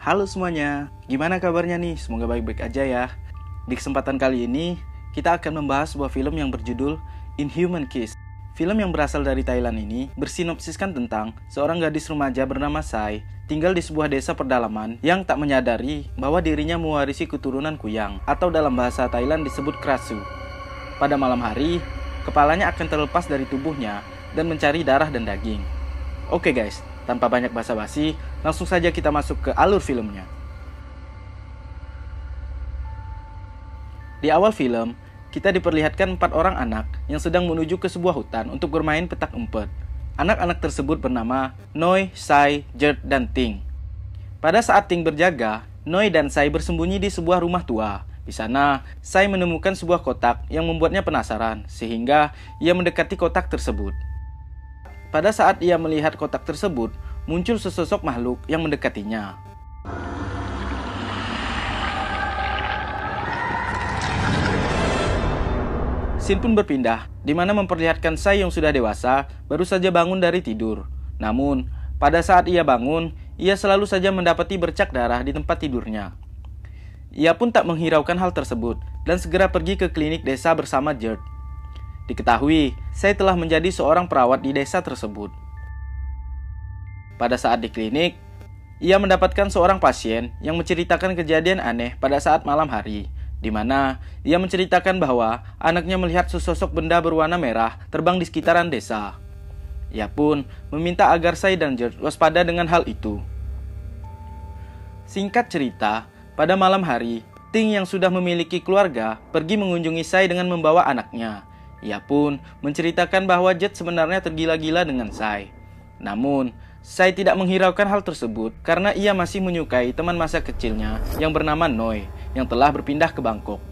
Halo semuanya, gimana kabarnya nih? Semoga baik-baik aja ya. Di kesempatan kali ini, kita akan membahas sebuah film yang berjudul Inhuman Kiss. Film yang berasal dari Thailand ini bersinopsiskan tentang seorang gadis remaja bernama Sai tinggal di sebuah desa pedalaman yang tak menyadari bahwa dirinya mewarisi keturunan Kuyang atau dalam bahasa Thailand disebut Krasu. Pada malam hari, kepalanya akan terlepas dari tubuhnya dan mencari darah dan daging. Oke guys, tanpa banyak basa-basi, langsung saja kita masuk ke alur filmnya. Di awal film, kita diperlihatkan 4 orang anak yang sedang menuju ke sebuah hutan untuk bermain petak umpet. Anak-anak tersebut bernama Noi, Sai, Jert, dan Ting. Pada saat Ting berjaga, Noi dan Sai bersembunyi di sebuah rumah tua. Di sana, Sai menemukan sebuah kotak yang membuatnya penasaran, sehingga ia mendekati kotak tersebut. Pada saat ia melihat kotak tersebut, muncul sesosok makhluk yang mendekatinya. Scene pun berpindah, di mana memperlihatkan Sai yang sudah dewasa baru saja bangun dari tidur. Namun, pada saat ia bangun, ia selalu saja mendapati bercak darah di tempat tidurnya. Ia pun tak menghiraukan hal tersebut dan segera pergi ke klinik desa bersama Jert. Diketahui, Sai telah menjadi seorang perawat di desa tersebut. Pada saat di klinik, ia mendapatkan seorang pasien yang menceritakan kejadian aneh pada saat malam hari, di mana ia menceritakan bahwa anaknya melihat sesosok benda berwarna merah terbang di sekitaran desa. Ia pun meminta agar Sai dan Jert waspada dengan hal itu. Singkat cerita, pada malam hari, Ting yang sudah memiliki keluarga pergi mengunjungi Sai dengan membawa anaknya. Ia pun menceritakan bahwa Jert sebenarnya tergila-gila dengan Sai. Namun, Sai tidak menghiraukan hal tersebut karena ia masih menyukai teman masa kecilnya yang bernama Noi yang telah berpindah ke Bangkok.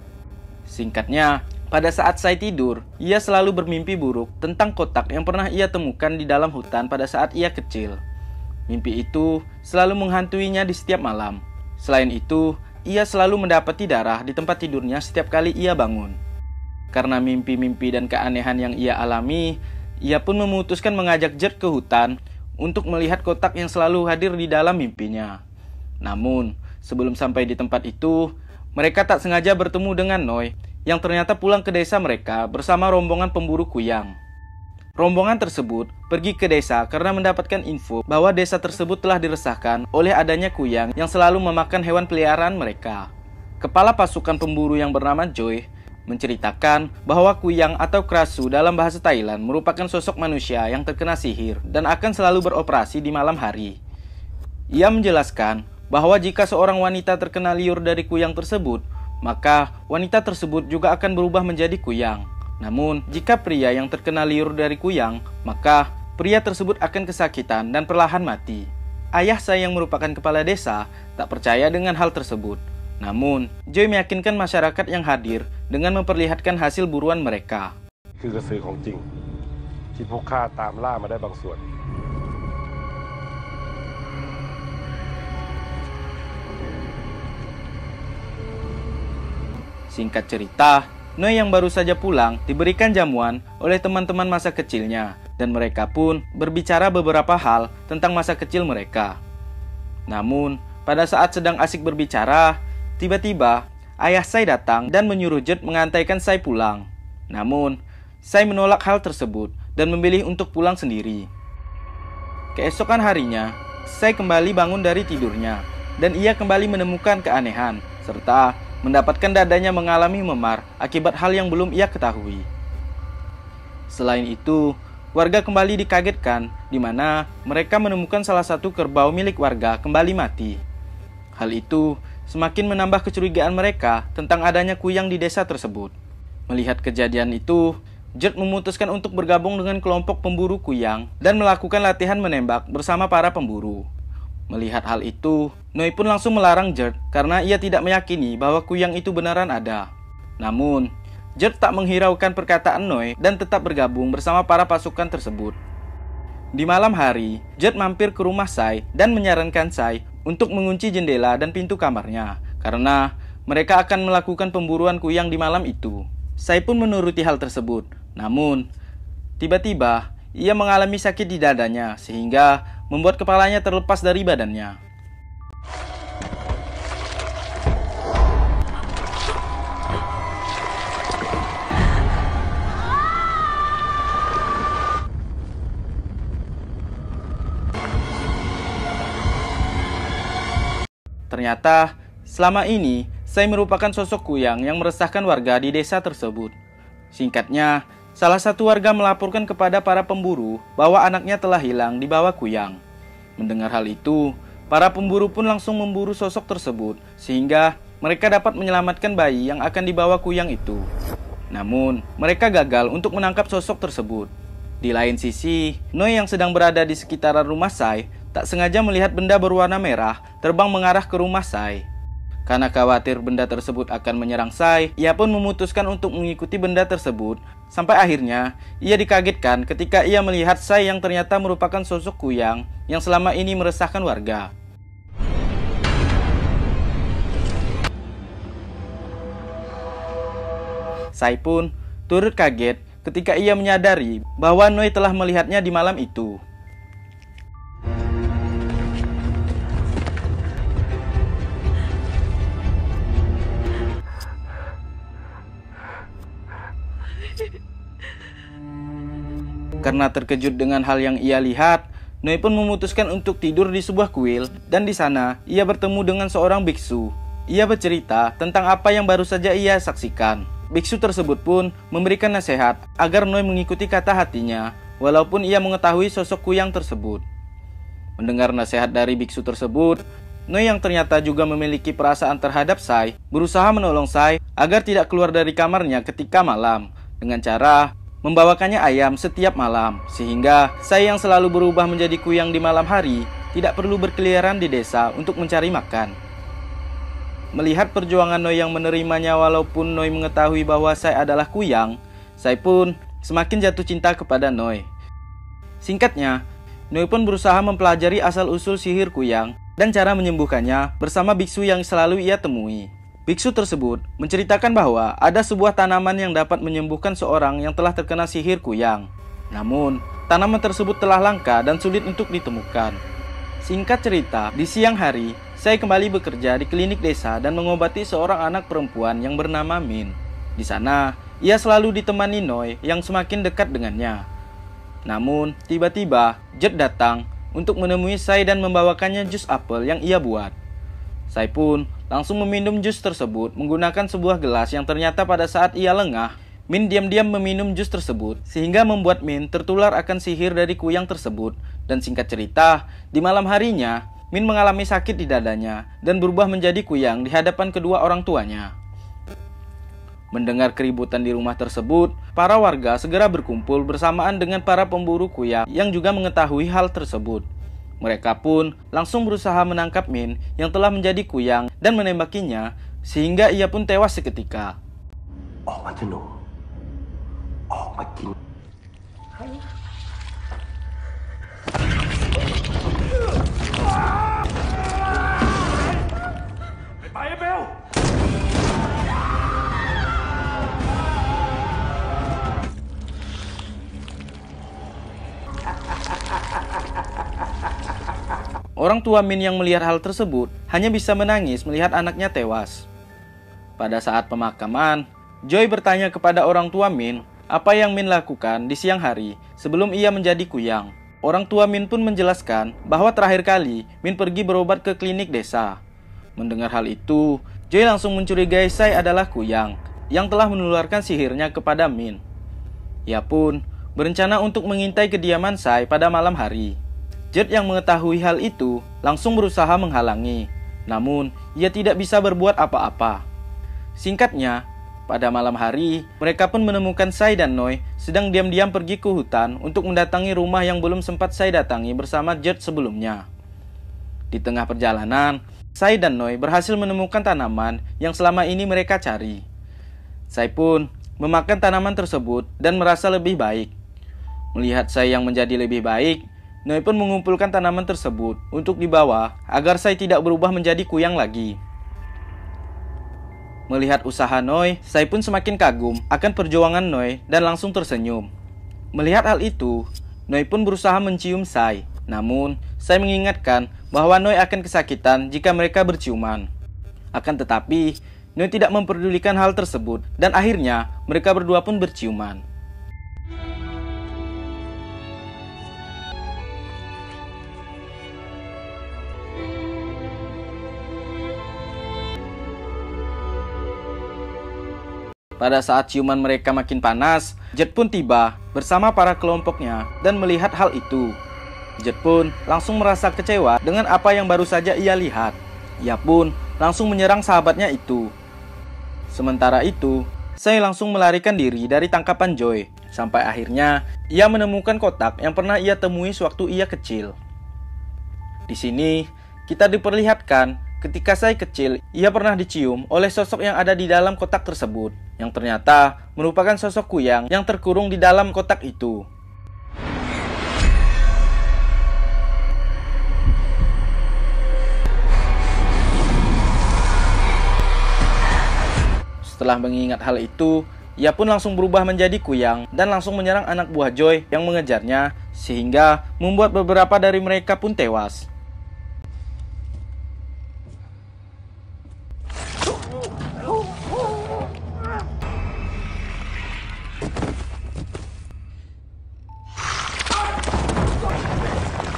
Singkatnya, pada saat Sai tidur, ia selalu bermimpi buruk tentang kotak yang pernah ia temukan di dalam hutan pada saat ia kecil. Mimpi itu selalu menghantuinya di setiap malam. Selain itu, ia selalu mendapati darah di tempat tidurnya setiap kali ia bangun. Karena mimpi-mimpi dan keanehan yang ia alami, ia pun memutuskan mengajak Jert ke hutan untuk melihat kotak yang selalu hadir di dalam mimpinya. Namun, sebelum sampai di tempat itu, mereka tak sengaja bertemu dengan Noi yang ternyata pulang ke desa mereka bersama rombongan pemburu Kuyang. Rombongan tersebut pergi ke desa karena mendapatkan info bahwa desa tersebut telah diresahkan oleh adanya Kuyang yang selalu memakan hewan peliharaan mereka. Kepala pasukan pemburu yang bernama Joy menceritakan bahwa Kuyang atau Krasu dalam bahasa Thailand merupakan sosok manusia yang terkena sihir dan akan selalu beroperasi di malam hari. Ia menjelaskan bahwa jika seorang wanita terkena liur dari Kuyang tersebut, maka wanita tersebut juga akan berubah menjadi Kuyang. Namun, jika pria yang terkena liur dari Kuyang, maka pria tersebut akan kesakitan dan perlahan mati. Ayah Sai yang merupakan kepala desa tak percaya dengan hal tersebut. Namun, Joy meyakinkan masyarakat yang hadir dengan memperlihatkan hasil buruan mereka. คือกระสือของจริงที่พวกข้าตามล่ามาได้บางส่วน Singkat cerita, Noi yang baru saja pulang diberikan jamuan oleh teman-teman masa kecilnya dan mereka pun berbicara beberapa hal tentang masa kecil mereka. Namun, pada saat sedang asik berbicara, tiba-tiba ayah Sai datang dan menyuruh Jert mengantaikan Sai pulang. Namun, Sai menolak hal tersebut dan memilih untuk pulang sendiri. Keesokan harinya, Sai kembali bangun dari tidurnya dan ia kembali menemukan keanehan serta mendapatkan dadanya mengalami memar akibat hal yang belum ia ketahui. Selain itu, warga kembali dikagetkan di mana mereka menemukan salah satu kerbau milik warga kembali mati. Hal itu semakin menambah kecurigaan mereka tentang adanya Kuyang di desa tersebut. Melihat kejadian itu, Jert memutuskan untuk bergabung dengan kelompok pemburu Kuyang dan melakukan latihan menembak bersama para pemburu. Melihat hal itu, Noi pun langsung melarang Jert karena ia tidak meyakini bahwa Kuyang itu beneran ada. Namun, Jert tak menghiraukan perkataan Noi dan tetap bergabung bersama para pasukan tersebut. Di malam hari, Jert mampir ke rumah Sai dan menyarankan Sai untuk mengunci jendela dan pintu kamarnya karena mereka akan melakukan pemburuan Kuyang di malam itu. Sai pun menuruti hal tersebut. Namun, tiba-tiba ia mengalami sakit di dadanya sehingga membuat kepalanya terlepas dari badannya. Ternyata, selama ini, Sai merupakan sosok kuyang yang meresahkan warga di desa tersebut. Singkatnya, salah satu warga melaporkan kepada para pemburu bahwa anaknya telah hilang di bawah kuyang. Mendengar hal itu, para pemburu pun langsung memburu sosok tersebut, sehingga mereka dapat menyelamatkan bayi yang akan dibawa kuyang itu. Namun, mereka gagal untuk menangkap sosok tersebut. Di lain sisi, Noi yang sedang berada di sekitaran rumah Sai tak sengaja melihat benda berwarna merah terbang mengarah ke rumah Sai. Karena khawatir benda tersebut akan menyerang Sai, ia pun memutuskan untuk mengikuti benda tersebut. Sampai akhirnya, ia dikagetkan ketika ia melihat Sai yang ternyata merupakan sosok kuyang yang selama ini meresahkan warga. Sai pun turut kaget ketika ia menyadari bahwa Noi telah melihatnya di malam itu. Karena terkejut dengan hal yang ia lihat, Noi pun memutuskan untuk tidur di sebuah kuil dan di sana ia bertemu dengan seorang biksu. Ia bercerita tentang apa yang baru saja ia saksikan. Biksu tersebut pun memberikan nasihat agar Noi mengikuti kata hatinya walaupun ia mengetahui sosok kuyang tersebut. Mendengar nasihat dari biksu tersebut, Noi yang ternyata juga memiliki perasaan terhadap Sai berusaha menolong Sai agar tidak keluar dari kamarnya ketika malam dengan cara membawakannya ayam setiap malam, sehingga Sai yang selalu berubah menjadi kuyang di malam hari tidak perlu berkeliaran di desa untuk mencari makan. Melihat perjuangan Noi yang menerimanya walaupun Noi mengetahui bahwa Sai adalah kuyang, Sai pun semakin jatuh cinta kepada Noi. Singkatnya, Noi pun berusaha mempelajari asal-usul sihir kuyang dan cara menyembuhkannya bersama biksu yang selalu ia temui. Biksu tersebut menceritakan bahwa ada sebuah tanaman yang dapat menyembuhkan seorang yang telah terkena sihir kuyang. Namun, tanaman tersebut telah langka dan sulit untuk ditemukan. Singkat cerita, di siang hari, Sai kembali bekerja di klinik desa dan mengobati seorang anak perempuan yang bernama Min. Di sana, ia selalu ditemani Noi yang semakin dekat dengannya. Namun, tiba-tiba, Jet datang untuk menemui Sai dan membawakannya jus apel yang ia buat. Sai pun langsung meminum jus tersebut menggunakan sebuah gelas yang ternyata pada saat ia lengah, Min diam-diam meminum jus tersebut sehingga membuat Min tertular akan sihir dari kuyang tersebut. Dan singkat cerita, di malam harinya, Min mengalami sakit di dadanya dan berubah menjadi kuyang di hadapan kedua orang tuanya. Mendengar keributan di rumah tersebut, para warga segera berkumpul bersamaan dengan para pemburu kuyang yang juga mengetahui hal tersebut. Mereka pun langsung berusaha menangkap Min yang telah menjadi kuyang dan menembakinya sehingga ia pun tewas seketika. Orang tua Min yang melihat hal tersebut hanya bisa menangis melihat anaknya tewas. Pada saat pemakaman, Joy bertanya kepada orang tua Min apa yang Min lakukan di siang hari sebelum ia menjadi kuyang. Orang tua Min pun menjelaskan bahwa terakhir kali Min pergi berobat ke klinik desa. Mendengar hal itu, Joy langsung mencurigai Sai adalah kuyang yang telah menularkan sihirnya kepada Min. Ia pun berencana untuk mengintai kediaman Sai pada malam hari. Jet yang mengetahui hal itu langsung berusaha menghalangi, namun ia tidak bisa berbuat apa-apa. Singkatnya, pada malam hari, mereka pun menemukan Sai dan Noi sedang diam-diam pergi ke hutan untuk mendatangi rumah yang belum sempat Sai datangi bersama Jet sebelumnya. Di tengah perjalanan, Sai dan Noi berhasil menemukan tanaman yang selama ini mereka cari. Sai pun memakan tanaman tersebut dan merasa lebih baik. Melihat Sai yang menjadi lebih baik, Noi pun mengumpulkan tanaman tersebut untuk dibawa agar Sai tidak berubah menjadi kuyang lagi. Melihat usaha Noi, Sai pun semakin kagum akan perjuangan Noi dan langsung tersenyum. Melihat hal itu, Noi pun berusaha mencium Sai. Namun, Sai mengingatkan bahwa Noi akan kesakitan jika mereka berciuman. Akan tetapi, Noi tidak memperdulikan hal tersebut dan akhirnya mereka berdua pun berciuman. Pada saat ciuman mereka makin panas, Jet pun tiba bersama para kelompoknya dan melihat hal itu. Jet pun langsung merasa kecewa dengan apa yang baru saja ia lihat. Ia pun langsung menyerang sahabatnya itu. Sementara itu, Sai langsung melarikan diri dari tangkapan Joy. Sampai akhirnya, ia menemukan kotak yang pernah ia temui sewaktu ia kecil. Di sini, kita diperlihatkan ketika Sai kecil, ia pernah dicium oleh sosok yang ada di dalam kotak tersebut, yang ternyata merupakan sosok kuyang yang terkurung di dalam kotak itu. Setelah mengingat hal itu, ia pun langsung berubah menjadi kuyang dan langsung menyerang anak buah Joy yang mengejarnya, sehingga membuat beberapa dari mereka pun tewas.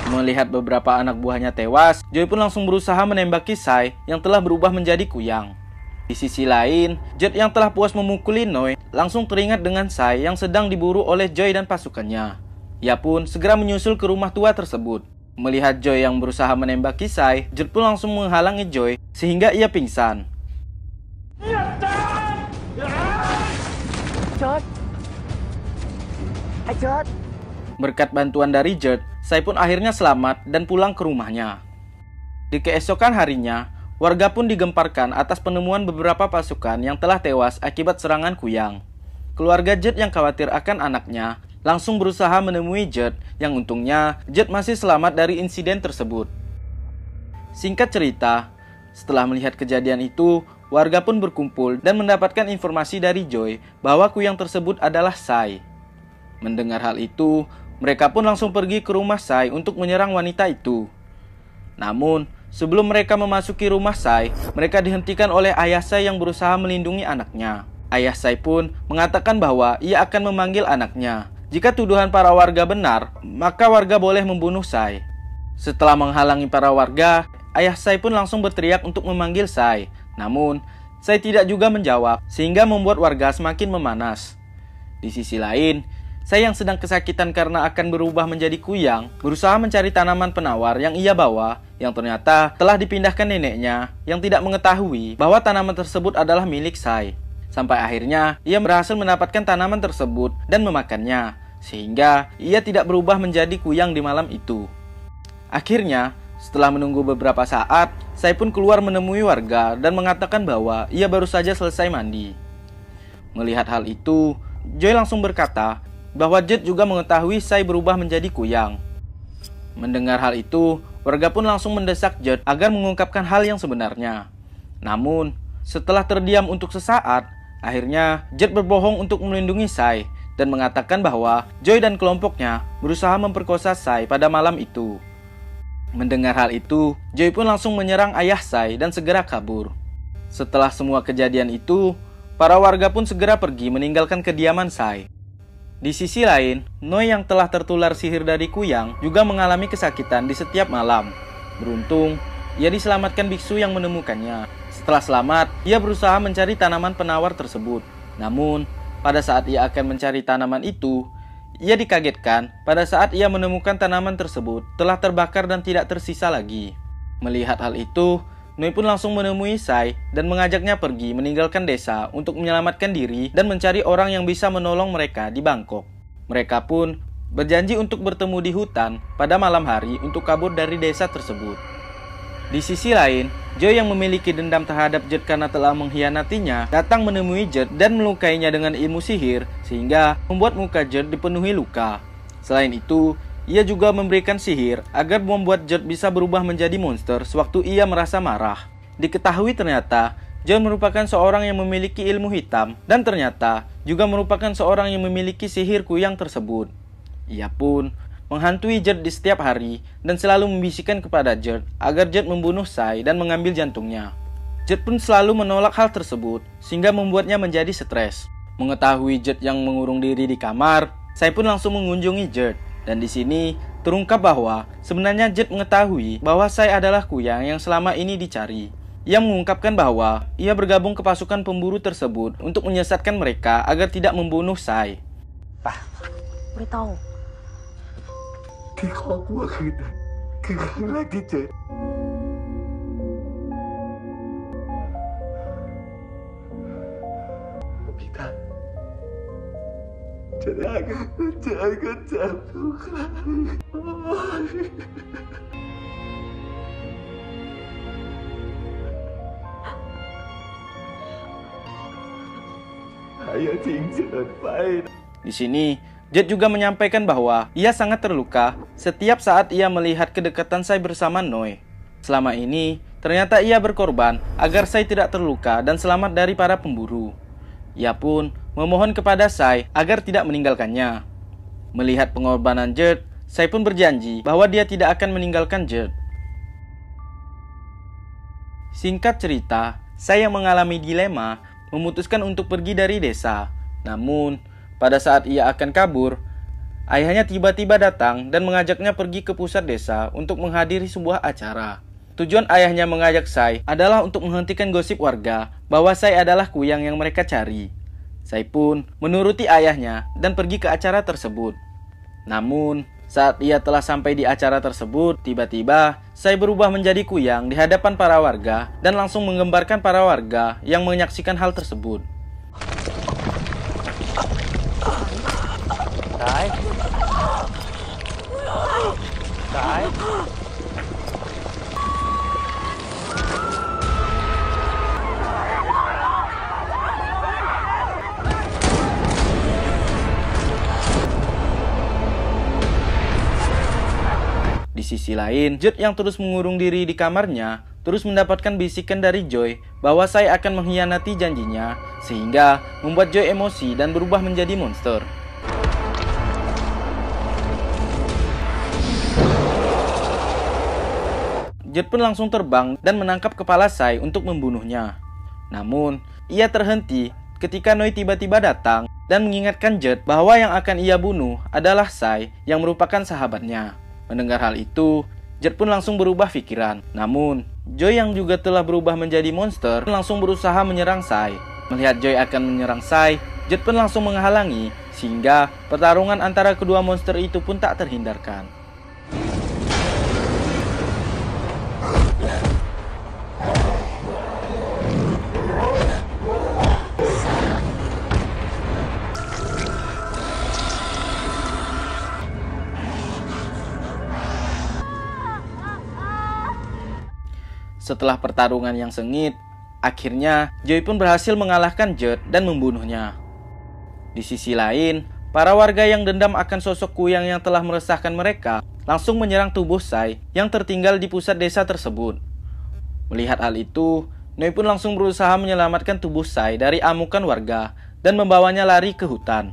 Melihat beberapa anak buahnya tewas, Joy pun langsung berusaha menembaki Sai yang telah berubah menjadi kuyang. Di sisi lain, Jet yang telah puas memukuli Noi langsung teringat dengan Sai yang sedang diburu oleh Joy dan pasukannya. Ia pun segera menyusul ke rumah tua tersebut. Melihat Joy yang berusaha menembaki Sai, Jet pun langsung menghalangi Joy sehingga ia pingsan. Berkat bantuan dari Jet, Sai pun akhirnya selamat dan pulang ke rumahnya. Di keesokan harinya, warga pun digemparkan atas penemuan beberapa pasukan yang telah tewas akibat serangan kuyang. Keluarga Jet yang khawatir akan anaknya langsung berusaha menemui Jet, yang untungnya Jet masih selamat dari insiden tersebut. Singkat cerita, setelah melihat kejadian itu, warga pun berkumpul dan mendapatkan informasi dari Joy bahwa kuyang tersebut adalah Sai. Mendengar hal itu, mereka pun langsung pergi ke rumah Sai untuk menyerang wanita itu. Namun, sebelum mereka memasuki rumah Sai, mereka dihentikan oleh ayah Sai yang berusaha melindungi anaknya. Ayah Sai pun mengatakan bahwa ia akan memanggil anaknya. Jika tuduhan para warga benar, maka warga boleh membunuh Sai. Setelah menghalangi para warga, ayah Sai pun langsung berteriak untuk memanggil Sai. Namun, Sai tidak juga menjawab, sehingga membuat warga semakin memanas. Di sisi lain, Sai yang sedang kesakitan karena akan berubah menjadi kuyang, berusaha mencari tanaman penawar yang ia bawa, yang ternyata telah dipindahkan neneknya, yang tidak mengetahui bahwa tanaman tersebut adalah milik Sai. Sampai akhirnya, ia berhasil mendapatkan tanaman tersebut dan memakannya, sehingga ia tidak berubah menjadi kuyang di malam itu. Akhirnya, setelah menunggu beberapa saat, Sai pun keluar menemui warga dan mengatakan bahwa ia baru saja selesai mandi. Melihat hal itu, Joy langsung berkata bahwa Jet juga mengetahui Sai berubah menjadi kuyang. Mendengar hal itu, warga pun langsung mendesak Jet agar mengungkapkan hal yang sebenarnya. Namun, setelah terdiam untuk sesaat, akhirnya Jet berbohong untuk melindungi Sai dan mengatakan bahwa Joy dan kelompoknya berusaha memperkosa Sai pada malam itu. Mendengar hal itu, Joy pun langsung menyerang ayah Sai dan segera kabur. Setelah semua kejadian itu, para warga pun segera pergi meninggalkan kediaman Sai. Di sisi lain, Noi yang telah tertular sihir dari kuyang juga mengalami kesakitan di setiap malam. Beruntung, ia diselamatkan biksu yang menemukannya. Setelah selamat, ia berusaha mencari tanaman penawar tersebut. Namun, pada saat ia akan mencari tanaman itu, ia dikagetkan pada saat ia menemukan tanaman tersebut telah terbakar dan tidak tersisa lagi. Melihat hal itu, Noi pun langsung menemui Sai dan mengajaknya pergi meninggalkan desa untuk menyelamatkan diri dan mencari orang yang bisa menolong mereka di Bangkok. Mereka pun berjanji untuk bertemu di hutan pada malam hari untuk kabur dari desa tersebut. Di sisi lain, Joy yang memiliki dendam terhadap Jet karena telah mengkhianatinya datang menemui Jet dan melukainya dengan ilmu sihir sehingga membuat muka Jet dipenuhi luka. Selain itu, ia juga memberikan sihir agar membuat Jet bisa berubah menjadi monster sewaktu ia merasa marah. Diketahui ternyata Joy merupakan seorang yang memiliki ilmu hitam dan ternyata juga merupakan seorang yang memiliki sihir kuyang tersebut. Ia pun menghantui Jet di setiap hari dan selalu membisikkan kepada Jet agar Jet membunuh Sai dan mengambil jantungnya. Jet pun selalu menolak hal tersebut sehingga membuatnya menjadi stres. Mengetahui Jet yang mengurung diri di kamar, Sai pun langsung mengunjungi Jet. Dan di sini terungkap bahwa sebenarnya Jet mengetahui bahwa Sai adalah kuyang yang selama ini dicari. Ia mengungkapkan bahwa ia bergabung ke pasukan pemburu tersebut untuk menyesatkan mereka agar tidak membunuh Sai. ไม่ต้อง ที่ข้อกลัวคืนนั้นคือครั้งแรกที่เจอพี่ท่านจะได้กันเจอกันเจ็บทุกครั้งอย่าทิ้งเจิดไป Di sini, Jet juga menyampaikan bahwa ia sangat terluka setiap saat ia melihat kedekatan Sai bersama Noi. Selama ini, ternyata ia berkorban agar Sai tidak terluka dan selamat dari para pemburu. Ia pun memohon kepada Sai agar tidak meninggalkannya. Melihat pengorbanan Jet, Sai pun berjanji bahwa dia tidak akan meninggalkan Jet. Singkat cerita, Sai yang mengalami dilema memutuskan untuk pergi dari desa. Namun, pada saat ia akan kabur, ayahnya tiba-tiba datang dan mengajaknya pergi ke pusat desa untuk menghadiri sebuah acara. Tujuan ayahnya mengajak Sai adalah untuk menghentikan gosip warga bahwa Sai adalah kuyang yang mereka cari. Sai pun menuruti ayahnya dan pergi ke acara tersebut. Namun, saat ia telah sampai di acara tersebut, tiba-tiba Sai berubah menjadi kuyang di hadapan para warga dan langsung menggemparkan para warga yang menyaksikan hal tersebut. Sai. Sai. Di sisi lain, Jet yang terus mengurung diri di kamarnya terus mendapatkan bisikan dari Joy bahwa Sai akan mengkhianati janjinya, sehingga membuat Joy emosi dan berubah menjadi monster. Jet pun langsung terbang dan menangkap kepala Sai untuk membunuhnya. Namun, ia terhenti ketika Noi tiba-tiba datang dan mengingatkan Jet bahwa yang akan ia bunuh adalah Sai yang merupakan sahabatnya. Mendengar hal itu, Jet pun langsung berubah pikiran. Namun, Joy yang juga telah berubah menjadi monster langsung berusaha menyerang Sai. Melihat Joy akan menyerang Sai, Jet pun langsung menghalangi, sehingga pertarungan antara kedua monster itu pun tak terhindarkan. Setelah pertarungan yang sengit, akhirnya Joy pun berhasil mengalahkan Jet dan membunuhnya. Di sisi lain, para warga yang dendam akan sosok kuyang yang telah meresahkan mereka langsung menyerang tubuh Sai yang tertinggal di pusat desa tersebut. Melihat hal itu, Noi pun langsung berusaha menyelamatkan tubuh Sai dari amukan warga dan membawanya lari ke hutan.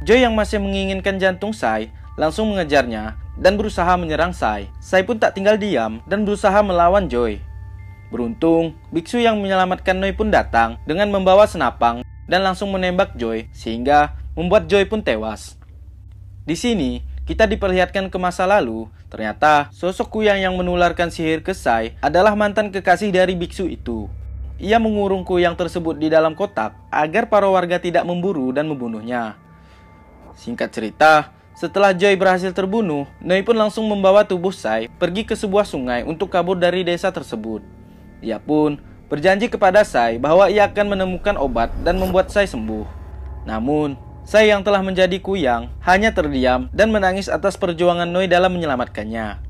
Joy yang masih menginginkan jantung Sai langsung mengejarnya dan berusaha menyerang Sai. Sai pun tak tinggal diam dan berusaha melawan Joy. Beruntung, biksu yang menyelamatkan Noi pun datang dengan membawa senapang dan langsung menembak Joy sehingga membuat Joy pun tewas. Di sini, kita diperlihatkan ke masa lalu. Ternyata, sosok kuyang yang menularkan sihir ke Sai adalah mantan kekasih dari biksu itu. Ia mengurung kuyang tersebut di dalam kotak agar para warga tidak memburu dan membunuhnya. Singkat cerita, setelah Joy berhasil terbunuh, Noi pun langsung membawa tubuh Sai pergi ke sebuah sungai untuk kabur dari desa tersebut. Ia pun berjanji kepada Sai bahwa ia akan menemukan obat dan membuat Sai sembuh. Namun, Sai yang telah menjadi kuyang hanya terdiam dan menangis atas perjuangan Noi dalam menyelamatkannya.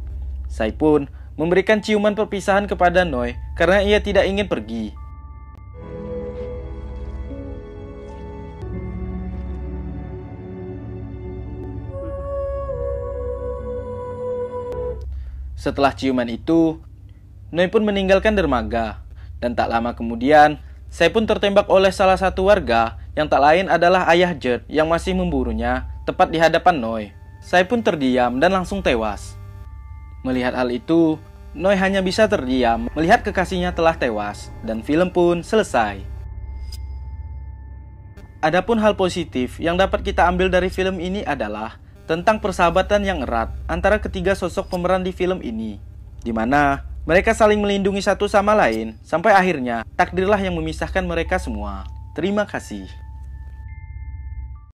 Sai pun memberikan ciuman perpisahan kepada Noi karena ia tidak ingin pergi. Setelah ciuman itu, Noi pun meninggalkan dermaga, dan tak lama kemudian, Sai pun tertembak oleh salah satu warga yang tak lain adalah ayah Jet yang masih memburunya tepat di hadapan Noi. Sai pun terdiam dan langsung tewas. Melihat hal itu, Noi hanya bisa terdiam melihat kekasihnya telah tewas, dan film pun selesai. Adapun hal positif yang dapat kita ambil dari film ini adalah tentang persahabatan yang erat antara ketiga sosok pemeran di film ini, di mana Mereka saling melindungi satu sama lain, sampai akhirnya takdirlah yang memisahkan mereka semua. Terima kasih.